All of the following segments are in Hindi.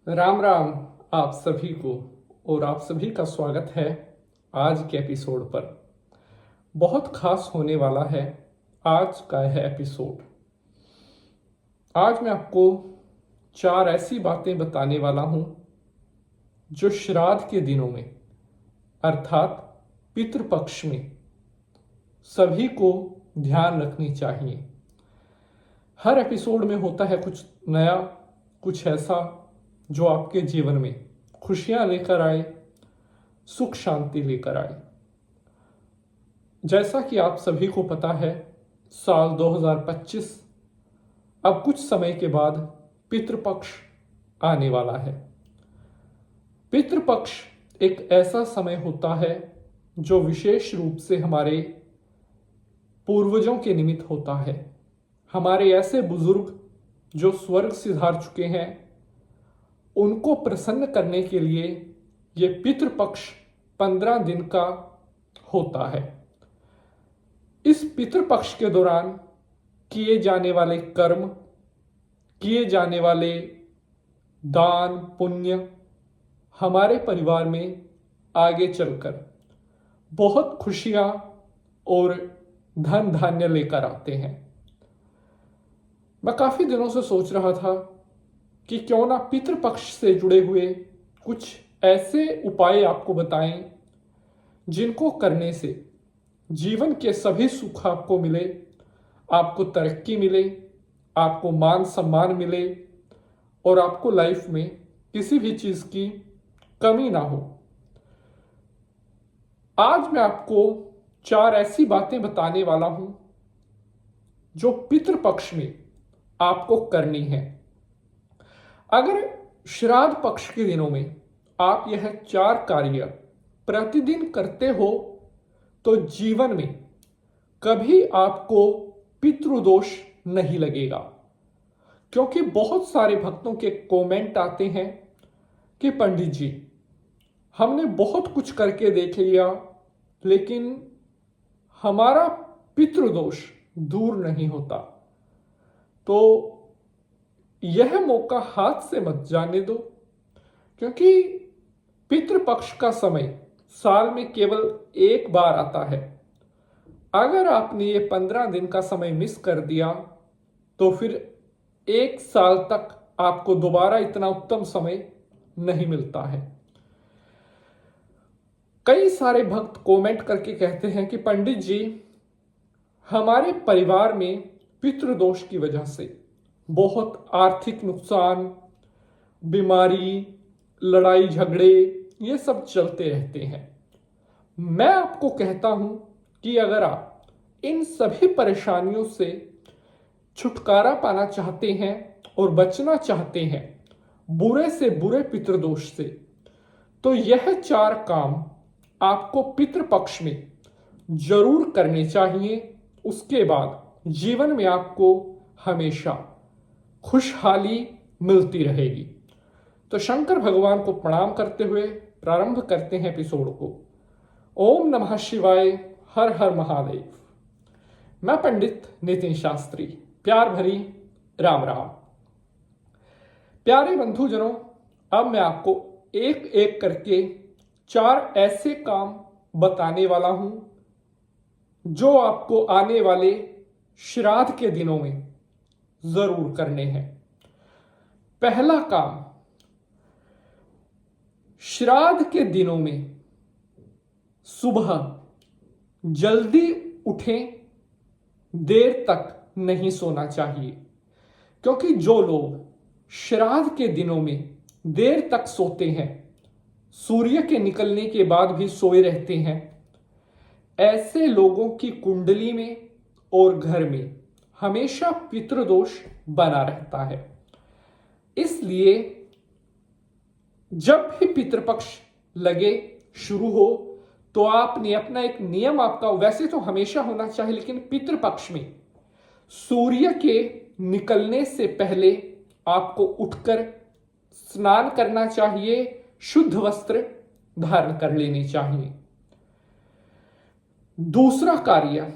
राम राम आप सभी को। और आप सभी का स्वागत है आज के एपिसोड पर। बहुत खास होने वाला है आज का यह एपिसोड। आज मैं आपको 4 ऐसी बातें बताने वाला हूं जो श्राद्ध के दिनों में अर्थात पितृपक्ष में सभी को ध्यान रखनी चाहिए। हर एपिसोड में होता है कुछ नया, कुछ ऐसा जो आपके जीवन में खुशियां लेकर आए, सुख शांति लेकर आए। जैसा कि आप सभी को पता है, साल 2025 अब कुछ समय के बाद पितृपक्ष आने वाला है। पितृपक्ष एक ऐसा समय होता है जो विशेष रूप से हमारे पूर्वजों के निमित्त होता है। हमारे ऐसे बुजुर्ग जो स्वर्ग सिधार चुके हैं, उनको प्रसन्न करने के लिए ये पितृपक्ष 15 दिन का होता है। इस पितृपक्ष के दौरान किए जाने वाले कर्म, किए जाने वाले दान पुण्य हमारे परिवार में आगे चलकर बहुत खुशियां और धन धान्य लेकर आते हैं। मैं काफी दिनों से सोच रहा था कि क्यों ना पितृपक्ष से जुड़े हुए कुछ ऐसे उपाय आपको बताएं जिनको करने से जीवन के सभी सुख आपको मिले, आपको तरक्की मिले, आपको मान सम्मान मिले और आपको लाइफ में किसी भी चीज की कमी ना हो। आज मैं आपको 4 ऐसी बातें बताने वाला हूं जो पितृपक्ष में आपको करनी है। अगर श्राद्ध पक्ष के दिनों में आप यह 4 कार्य प्रतिदिन करते हो तो जीवन में कभी आपको पितृदोष नहीं लगेगा। क्योंकि बहुत सारे भक्तों के कमेंट आते हैं कि पंडित जी, हमने बहुत कुछ करके देख लिया लेकिन हमारा पितृदोष दूर नहीं होता। तो यह मौका हाथ से मत जाने दो, क्योंकि पितृपक्ष का समय साल में केवल एक बार आता है। अगर आपने ये 15 दिन का समय मिस कर दिया तो फिर 1 साल तक आपको दोबारा इतना उत्तम समय नहीं मिलता है। कई सारे भक्त कमेंट करके कहते हैं कि पंडित जी, हमारे परिवार में पितृदोष की वजह से बहुत आर्थिक नुकसान, बीमारी, लड़ाई झगड़े ये सब चलते रहते हैं। मैं आपको कहता हूं कि अगर आप इन सभी परेशानियों से छुटकारा पाना चाहते हैं और बचना चाहते हैं बुरे से बुरे पितृदोष से, तो यह 4 काम आपको पितृपक्ष में जरूर करने चाहिए। उसके बाद जीवन में आपको हमेशा खुशहाली मिलती रहेगी। तो शंकर भगवान को प्रणाम करते हुए प्रारंभ करते हैं एपिसोड को। ओम नमः शिवाय, हर हर महादेव। मैं पंडित नितिन शास्त्री, प्यार भरी राम राम। प्यारे बंधुजनों, अब मैं आपको एक एक करके 4 ऐसे काम बताने वाला हूं जो आपको आने वाले श्राद्ध के दिनों में जरूर करने हैं। पहला काम, श्राद्ध के दिनों में सुबह जल्दी उठें, देर तक नहीं सोना चाहिए। क्योंकि जो लोग श्राद्ध के दिनों में देर तक सोते हैं, सूर्य के निकलने के बाद भी सोए रहते हैं, ऐसे लोगों की कुंडली में और घर में हमेशा पितृदोष बना रहता है। इसलिए जब भी पितृपक्ष लगे, शुरू हो, तो आपने अपना एक नियम, आपका वैसे तो हमेशा होना चाहिए, लेकिन पितृपक्ष में सूर्य के निकलने से पहले आपको उठकर स्नान करना चाहिए, शुद्ध वस्त्र धारण कर लेने चाहिए। दूसरा कार्य,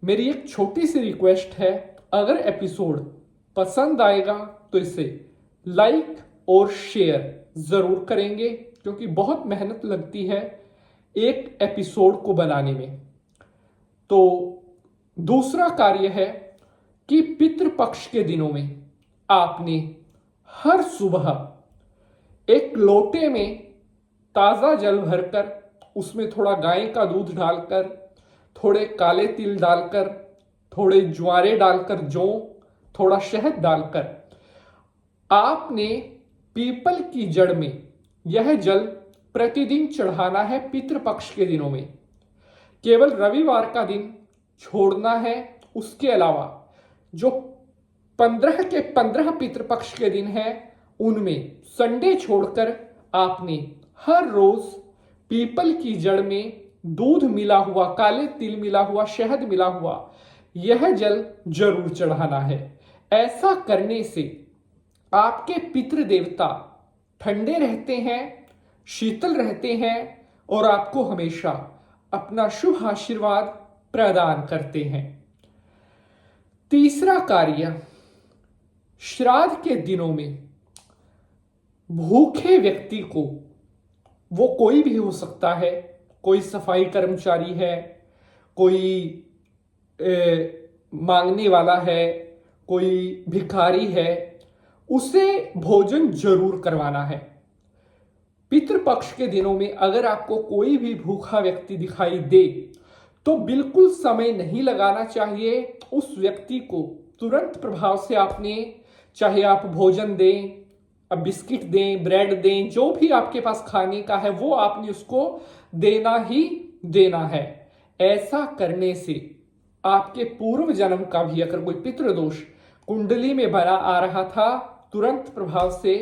मेरी एक छोटी सी रिक्वेस्ट है, अगर एपिसोड पसंद आएगा तो इसे लाइक और शेयर ज़रूर करेंगे, क्योंकि बहुत मेहनत लगती है एक एपिसोड को बनाने में। तो दूसरा कार्य है कि पितृपक्ष के दिनों में आपने हर सुबह एक लोटे में ताज़ा जल भरकर उसमें थोड़ा गाय का दूध डालकर, थोड़े काले तिल डालकर, थोड़े ज्वारे डालकर, जौ, थोड़ा शहद डालकर आपने पीपल की जड़ में यह जल प्रतिदिन चढ़ाना है पितृपक्ष के दिनों में। केवल रविवार का दिन छोड़ना है। उसके अलावा जो 15 के 15 पितृपक्ष के दिन है उनमें संडे छोड़कर आपने हर रोज पीपल की जड़ में दूध मिला हुआ, काले तिल मिला हुआ, शहद मिला हुआ यह जल जरूर चढ़ाना है। ऐसा करने से आपके पितृ देवता ठंडे रहते हैं, शीतल रहते हैं और आपको हमेशा अपना शुभ आशीर्वाद प्रदान करते हैं। तीसरा कार्य, श्राद्ध के दिनों में भूखे व्यक्ति को, वो कोई भी हो सकता है, कोई सफाई कर्मचारी है, कोई मांगने वाला है, कोई भिखारी है, उसे भोजन जरूर करवाना है। पितृपक्ष के दिनों में अगर आपको कोई भी भूखा व्यक्ति दिखाई दे तो बिल्कुल समय नहीं लगाना चाहिए। उस व्यक्ति को तुरंत प्रभाव से आपने, चाहे आप भोजन दें, अब बिस्किट दें, ब्रेड दें, जो भी आपके पास खाने का है वो आपने उसको देना ही देना है। ऐसा करने से आपके पूर्व जन्म का भी अगर कोई पितृदोष कुंडली में बना आ रहा था तुरंत प्रभाव से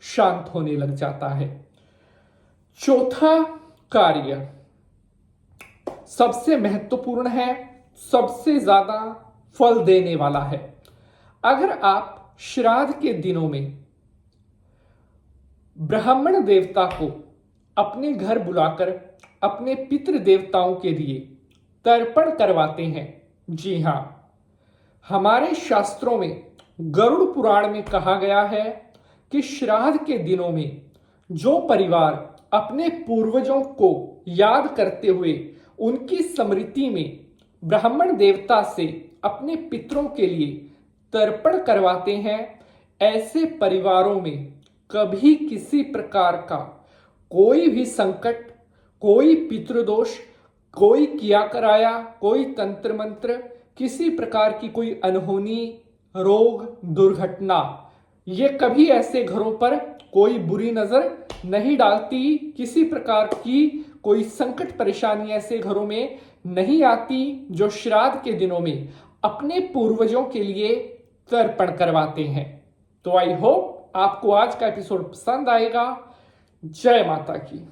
शांत होने लग जाता है। चौथा कार्य सबसे महत्वपूर्ण है, सबसे ज्यादा फल देने वाला है। अगर आप श्राद्ध के दिनों में ब्राह्मण देवता को अपने घर बुलाकर अपने पितृ देवताओं के लिए तर्पण करवाते हैं, जी हां, हमारे शास्त्रों में गरुड़ पुराण में कहा गया है कि श्राद्ध के दिनों में जो परिवार अपने पूर्वजों को याद करते हुए उनकी स्मृति में ब्राह्मण देवता से अपने पितरों के लिए तर्पण करवाते हैं, ऐसे परिवारों में कभी किसी प्रकार का कोई भी संकट, कोई पितृदोष, कोई किया कराया, कोई तंत्र मंत्र, किसी प्रकार की कोई अनहोनी, रोग, दुर्घटना, ये कभी ऐसे घरों पर कोई बुरी नजर नहीं डालती। किसी प्रकार की कोई संकट परेशानी ऐसे घरों में नहीं आती जो श्राद्ध के दिनों में अपने पूर्वजों के लिए तर्पण करवाते हैं। तो आई होप आपको आज का एपिसोड पसंद आएगा। जय माता की।